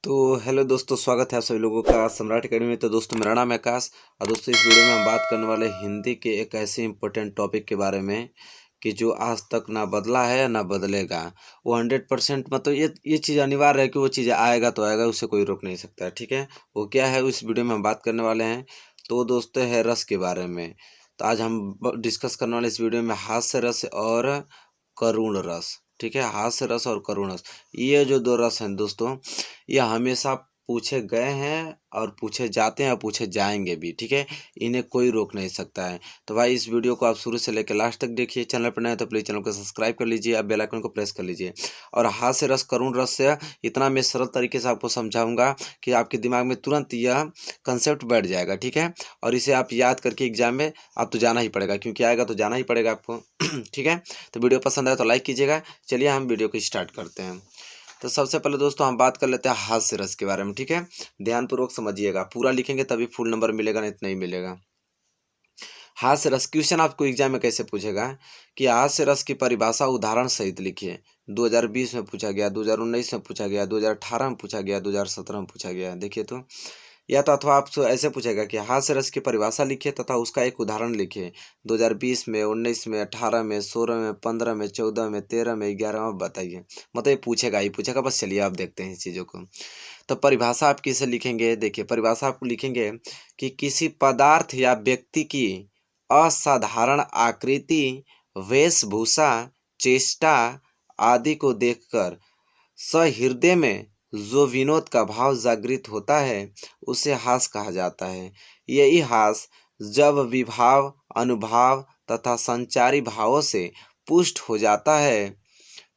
तो हेलो दोस्तों, स्वागत है आप सभी लोगों का सम्राट अकेडमी में। तो दोस्तों, मेरा नाम है आकाश और दोस्तों इस वीडियो में हम बात करने वाले हिंदी के एक ऐसे इम्पोर्टेंट टॉपिक के बारे में कि जो आज तक ना बदला है ना बदलेगा। वो 100% मतलब ये चीज़ अनिवार्य है कि वो चीज़ आएगा तो आएगा, उसे कोई रोक नहीं सकता है। ठीक है, वो क्या है इस वीडियो में हम बात करने वाले हैं। तो दोस्तों है रस के बारे में। तो आज हम डिस्कस करने वाले इस वीडियो में हास्य रस और करुण रस। ठीक है, हास्य रस और करुण रस, ये जो दो रस हैं दोस्तों, ये हमेशा पूछे गए हैं और पूछे जाते हैं और पूछे जाएंगे भी। ठीक है, इन्हें कोई रोक नहीं सकता है। तो भाई इस वीडियो को आप शुरू से लेकर लास्ट तक देखिए। चैनल पर नए तो प्लीज़ चैनल को सब्सक्राइब कर लीजिए, अब बेल आइकन को प्रेस कर लीजिए। और हास्य रस करुण रस से इतना मैं सरल तरीके से आपको समझाऊंगा कि आपके दिमाग में तुरंत यह कंसेप्ट बैठ जाएगा। ठीक है, और इसे आप याद करके एग्जाम में आप तो जाना ही पड़ेगा, क्योंकि आएगा तो जाना ही पड़ेगा आपको। ठीक है, तो वीडियो पसंद आए तो लाइक कीजिएगा। चलिए हम वीडियो को स्टार्ट करते हैं। तो सबसे पहले दोस्तों हम बात कर लेते हैं हास्य रस के बारे में। ठीक है, ध्यानपूर्वक समझिएगा, पूरा लिखेंगे तभी फुल नंबर मिलेगा, नहीं तो नहीं मिलेगा। हास्य रस क्वेश्चन आपको एग्जाम में कैसे पूछेगा कि हास्य रस की परिभाषा उदाहरण सहित लिखिए। 2020 में पूछा गया, 2019 में पूछा गया, 2018 में पूछा गया, 2017 में पूछा गया। देखिए तो, या तो अथवा आपसे ऐसे पूछेगा कि हास्य रस की परिभाषा लिखिए तथा उसका एक उदाहरण लिखिए। 2020 में, 19 में, 18 में, 16 में, 15 में, 14 में, 13 में, 11 में बताइए। मतलब ये पूछेगा ही पूछेगा। बस चलिए आप देखते हैं इस चीज़ों को। तो परिभाषा आप किसे लिखेंगे? देखिए, परिभाषा आपको लिखेंगे कि किसी पदार्थ या व्यक्ति की असाधारण आकृति, वेशभूषा, चेष्टा आदि को देखकर सहृदय में जो विनोद का भाव जागृत होता है उसे हास कहा जाता है। यही हास जब विभाव, अनुभाव तथा संचारी भावों से पुष्ट हो जाता है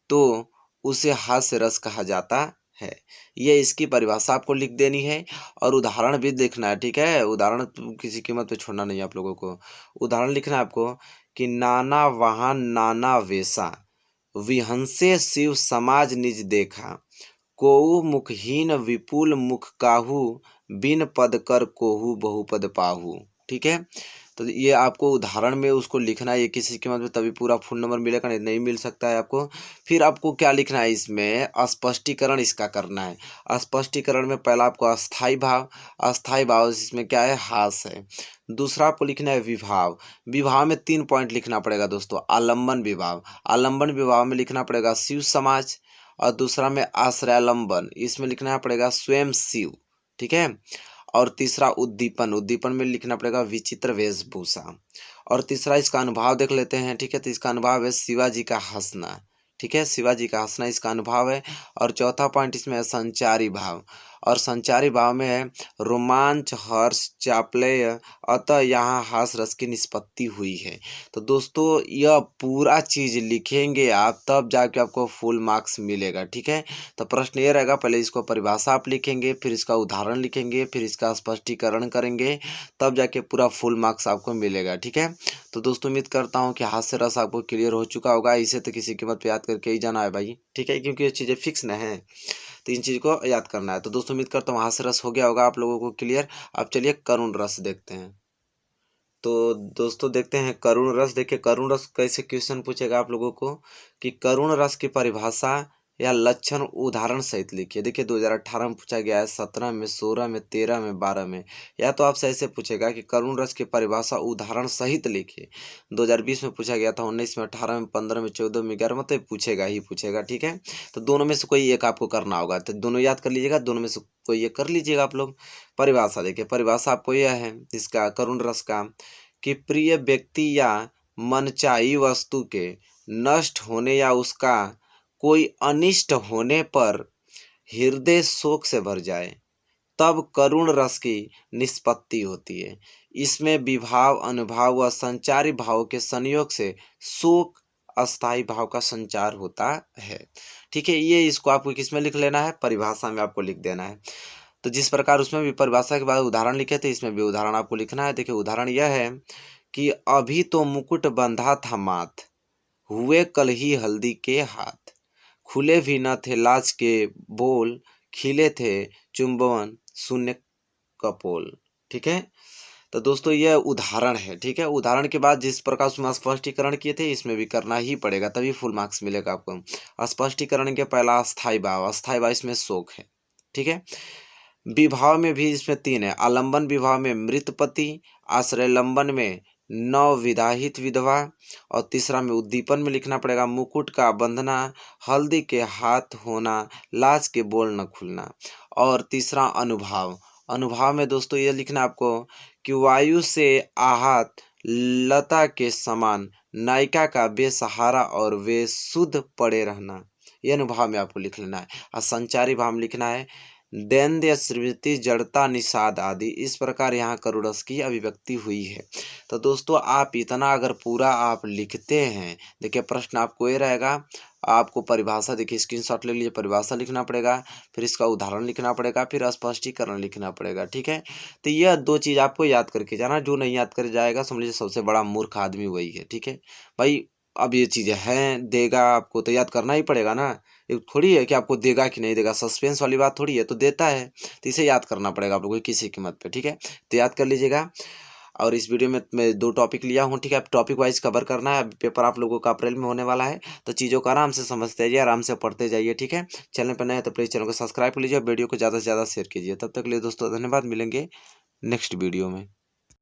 तो उसे हास्य रस कहा जाता है। ये इसकी परिभाषा आपको लिख देनी है और उदाहरण भी देखना है। ठीक है, उदाहरण तो किसी कीमत पे छोड़ना नहीं है आप लोगों को। उदाहरण लिखना है आपको कि नाना वाहन नाना वेशा, विहंसे शिव समाज निज देखा, कोऊ मुखहीन विपुल मुख काहू, बिन पद कर कोहू बहुपद पाहू। ठीक है, तो ये आपको उदाहरण में उसको लिखना है। ये किसी कीमत में तभी पूरा फुल नंबर मिलेगा, नहीं मिल सकता है आपको। फिर आपको क्या लिखना है इसमें? स्पष्टीकरण इसका करना है। स्पष्टीकरण में पहला आपको अस्थाई भाव, अस्थाई भाव इसमें क्या है? हास है। दूसरा आपको लिखना है विभाव। विभाव में 3 पॉइंट लिखना पड़ेगा दोस्तों। आलम्बन विभाव, आलम्बन विभाव में लिखना पड़ेगा शिव समाज। और दूसरा में आश्रयालंबन, इसमें लिखना पड़ेगा स्वयं शिव। ठीक है, और तीसरा उद्दीपन, उद्दीपन में लिखना पड़ेगा विचित्र वेशभूषा। और तीसरा इसका अनुभाव देख लेते हैं। ठीक है, तो इसका अनुभाव है शिवाजी का हंसना। ठीक है, शिवाजी का हंसना इसका अनुभाव है। और चौथा पॉइंट इसमें है संचारी भाव, और संचारी भाव में है रोमांच, हर्ष, चापल्य, अतः यहाँ हास रस की निष्पत्ति हुई है। तो दोस्तों यह पूरा चीज लिखेंगे आप, तब जाके आपको फुल मार्क्स मिलेगा। ठीक है, तो प्रश्न ये रहेगा, पहले इसको परिभाषा आप लिखेंगे, फिर इसका उदाहरण लिखेंगे, फिर इसका स्पष्टीकरण करेंगे, तब जाके पूरा फुल मार्क्स आपको मिलेगा। ठीक है, तो दोस्तों उम्मीद करता हूँ कि हास्य रस आपको क्लियर हो चुका होगा। इसे तो किसी कीमत पे याद करके ही जाना है भाई। ठीक है, क्योंकि ये चीज़ें फिक्स न है, तो इन चीज़ को याद करना है। तो दोस्तों उम्मीद करता हूँ हास्य रस हो गया होगा आप लोगों को क्लियर। अब चलिए करुण रस देखते हैं। तो दोस्तों देखते हैं करुण रस। देखिए करुण रस कैसे क्वेश्चन पूछेगा आप लोगों को कि करुण रस की परिभाषा या लक्षण उदाहरण सहित लिखिए। देखिए 2018 में पूछा गया है, 17 में, 16 में, 13 में, 12 में। या तो आपसे ऐसे पूछेगा कि करुण रस की परिभाषा उदाहरण सहित लिखिए। 2020 में पूछा गया था, 19 में, 18 में, 15 में, 14 में, 11 में, तो पूछेगा ही पूछेगा। ठीक है, तो दोनों में से कोई एक आपको करना होगा, तो दोनों याद कर लीजिएगा, दोनों में से कोई एक कर लीजिएगा आप लोग। परिभाषा देखिए, परिभाषा आपको यह है इसका करुण रस का कि प्रिय व्यक्ति या मनचाही वस्तु के नष्ट होने या उसका कोई अनिष्ट होने पर हृदय शोक से भर जाए, तब करुण रस की निष्पत्ति होती है। इसमें विभाव, अनुभाव व संचारी भाव के संयोग से शोक अस्थाई भाव का संचार होता है। ठीक है, ये इसको आपको किसमें लिख लेना है? परिभाषा में आपको लिख देना है। तो जिस प्रकार उसमें भी परिभाषा के बाद उदाहरण लिखे थे, इसमें भी उदाहरण आपको लिखना है। देखिए उदाहरण यह है कि अभी तो मुकुट बंधा था माथ, हुए कल ही हल्दी के हाथ, खुले भी न थे लाज के बोल, खिले थे चुंबन शून्य कपोल। ठीक है, तो दोस्तों यह उदाहरण है। ठीक है, उदाहरण के बाद जिस प्रकार उसमें स्पष्टीकरण किए थे, इसमें भी करना ही पड़ेगा, तभी फुल मार्क्स मिलेगा आपको। स्पष्टीकरण के पहला अस्थाई भाव, अस्थाई भाव इसमें शोक है। ठीक है। विभाव में भी इसमें 3 है। आलंबन विभाव में मृत पति, आश्रय लंबन में नवविवाहित विधवा, और तीसरा में उद्दीपन में लिखना पड़ेगा मुकुट का बंधना, हल्दी के हाथ होना, लाज के बोल न खुलना। और तीसरा अनुभाव। अनुभाव में दोस्तों ये लिखना आपको कि वायु से आहत लता के समान नायिका का बेसहारा और वे शुद्ध पड़े रहना। ये अनुभाव में आपको लिख लेना है। और संचारी भाव में लिखना है दैन्य स्मृति जड़ता निषाद आदि। इस प्रकार यहाँ करुरस की अभिव्यक्ति हुई है। तो दोस्तों आप इतना अगर पूरा आप लिखते हैं, देखिए प्रश्न आपको ये रहेगा, आपको परिभाषा देखिए स्क्रीनशॉट ले लीजिए, परिभाषा लिखना पड़ेगा, फिर इसका उदाहरण लिखना पड़ेगा, फिर स्पष्टीकरण लिखना पड़ेगा। ठीक है, तो यह 2 चीज़ आपको याद करके जाना। जो नहीं याद कर जाएगा समझ लीजिए सबसे बड़ा मूर्ख आदमी वही है। ठीक है भाई, अब ये चीज़ें हैं, देगा आपको तो याद करना ही पड़ेगा ना। ये थोड़ी है कि आपको देगा कि नहीं देगा, सस्पेंस वाली बात थोड़ी है, तो देता है तो इसे याद करना पड़ेगा आप लोगों को किसी कीमत पे। ठीक है, तो याद कर लीजिएगा। और इस वीडियो में मैं 2 टॉपिक लिया हूँ। ठीक है, अब टॉपिक वाइज कवर करना है। पेपर आप लोगों का अप्रैल में होने वाला है, तो चीज़ों को आराम से समझते जाइए, आराम से पढ़ते जाइए। ठीक है, चैनल पर नए हैं तो प्लीज़ चैनल को सब्सक्राइब कर लीजिए, वीडियो को ज़्यादा से ज़्यादा शेयर कीजिए। तब तक के लिए दोस्तों धन्यवाद, मिलेंगे नेक्स्ट वीडियो में।